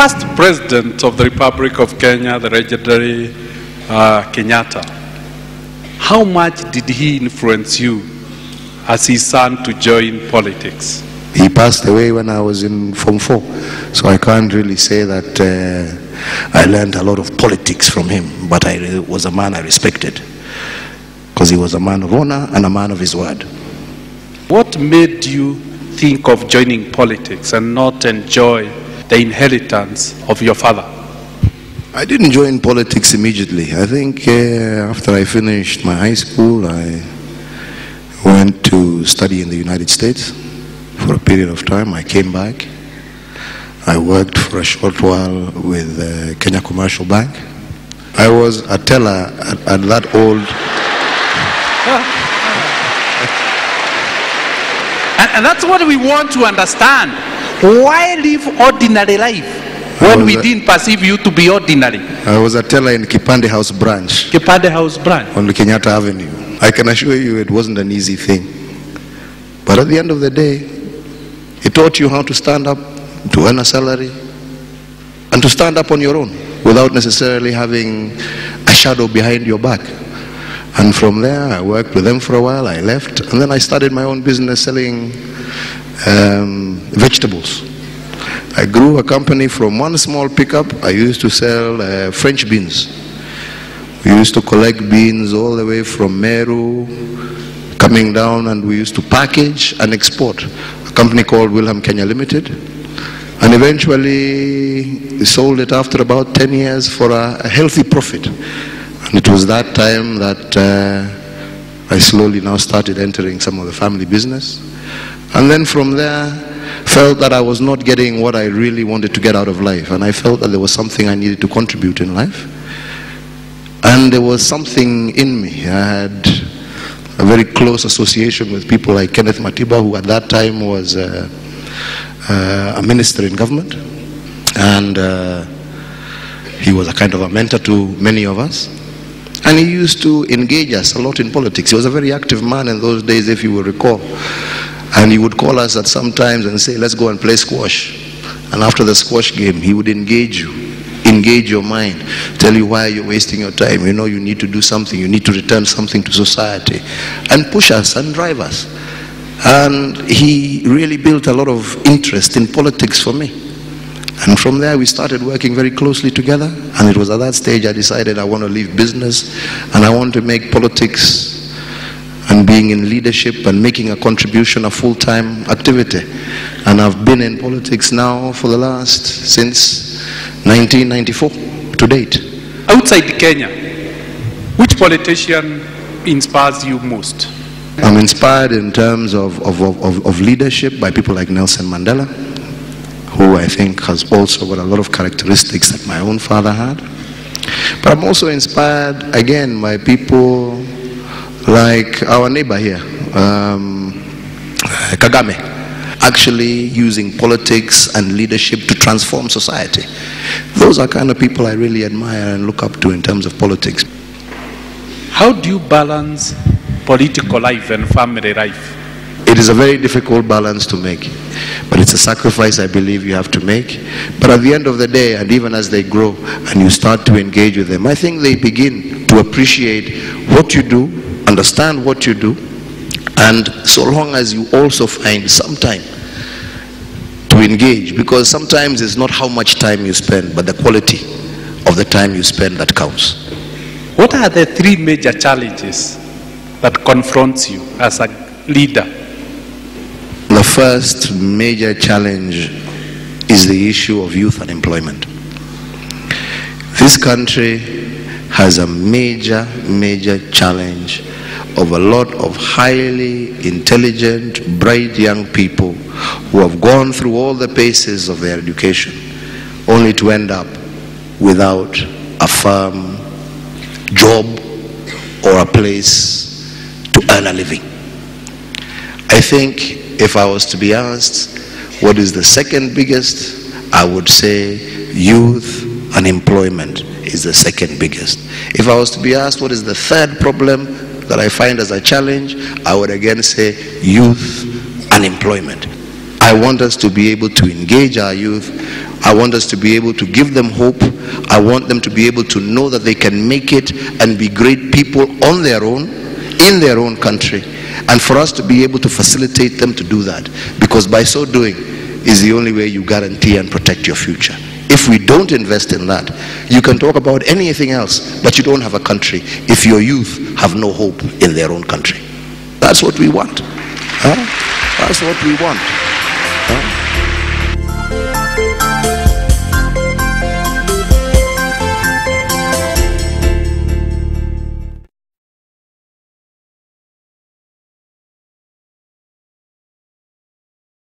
first president of the Republic of Kenya, the legendary Kenyatta, how much did he influence you as his son to join politics? He passed away when I was in Form 4, so I can't really say that I learned a lot of politics from him, but I was a man I respected, because he was a man of honor and a man of his word. What made you think of joining politics and not enjoy the inheritance of your father? I didn't join politics immediately. I think after I finished my high school, I went to study in the United States for a period of time. I came back. I worked for a short while with Kenya Commercial Bank. I was a teller at that old... And that's what we want to understand. Why live ordinary life when we didn't perceive you to be ordinary? I was a teller in Kipande House branch. Kipande House branch? On the Kenyatta Avenue. I can assure you it wasn't an easy thing. But at the end of the day, it taught you how to stand up, to earn a salary, and to stand up on your own without necessarily having a shadow behind your back. And from there, I worked with them for a while. I left, and then I started my own business selling vegetables. I grew a company from one small pickup. I used to sell French beans. We used to collect beans all the way from Meru, coming down, and we used to package and export. A company called Wilhelm Kenya Limited. And eventually sold it after about 10 years for a healthy profit. And it was that time that I slowly now started entering some of the family business. And then from there, felt that I was not getting what I really wanted to get out of life. And I felt that there was something I needed to contribute in life. And there was something in me. I had a very close association with people like Kenneth Matiba, who at that time was a minister in government, and he was a kind of a mentor to many of us, and he used to engage us a lot in politics. He was a very active man in those days, if you will recall, and he would call us at some times and say, let's go and play squash. And after the squash game, he would engage your mind, tell you why you're wasting your time. You know, you need to do something, you need to return something to society, and push us and drive us. And he really built a lot of interest in politics for me. And from there we started working very closely together, and it was at that stage I decided I want to leave business and I want to make politics and being in leadership and making a contribution a full-time activity. And I've been in politics now for the last, since 1994 to date. Outside Kenya, which politician inspires you most? I'm inspired in terms of leadership by people like Nelson Mandela, who I think has also got a lot of characteristics that my own father had. But I'm also inspired, again, by people like our neighbor here, Kagame, actually using politics and leadership to transform society. Those are kind of people I really admire and look up to in terms of politics. How do you balance political life and family life? It is a very difficult balance to make, but it's a sacrifice I believe you have to make. But at the end of the day, and even as they grow and you start to engage with them, I think they begin to appreciate what you do, understand what you do, and so long as you also find some time to engage, because sometimes it's not how much time you spend, but the quality of the time you spend that counts. What are the three major challenges that confronts you as a leader? The first major challenge is the issue of youth unemployment. This country has a major challenge of a lot of highly intelligent, bright young people who have gone through all the paces of their education only to end up without a firm job or a place to earn a living. I think if I was to be asked what is the second biggest, I would say youth unemployment is the second biggest. If I was to be asked what is the third problem that I find as a challenge, I would again say youth unemployment. I want us to be able to engage our youth I want us to be able to give them hope. I want them to be able to know that they can make it and be great people on their own, in their own country. And for us to be able to facilitate them to do that. Because by so doing is the only way you guarantee and protect your future. If we don't invest in that, you can talk about anything else, but you don't have a country if your youth have no hope in their own country. That's what we want. That's what we want.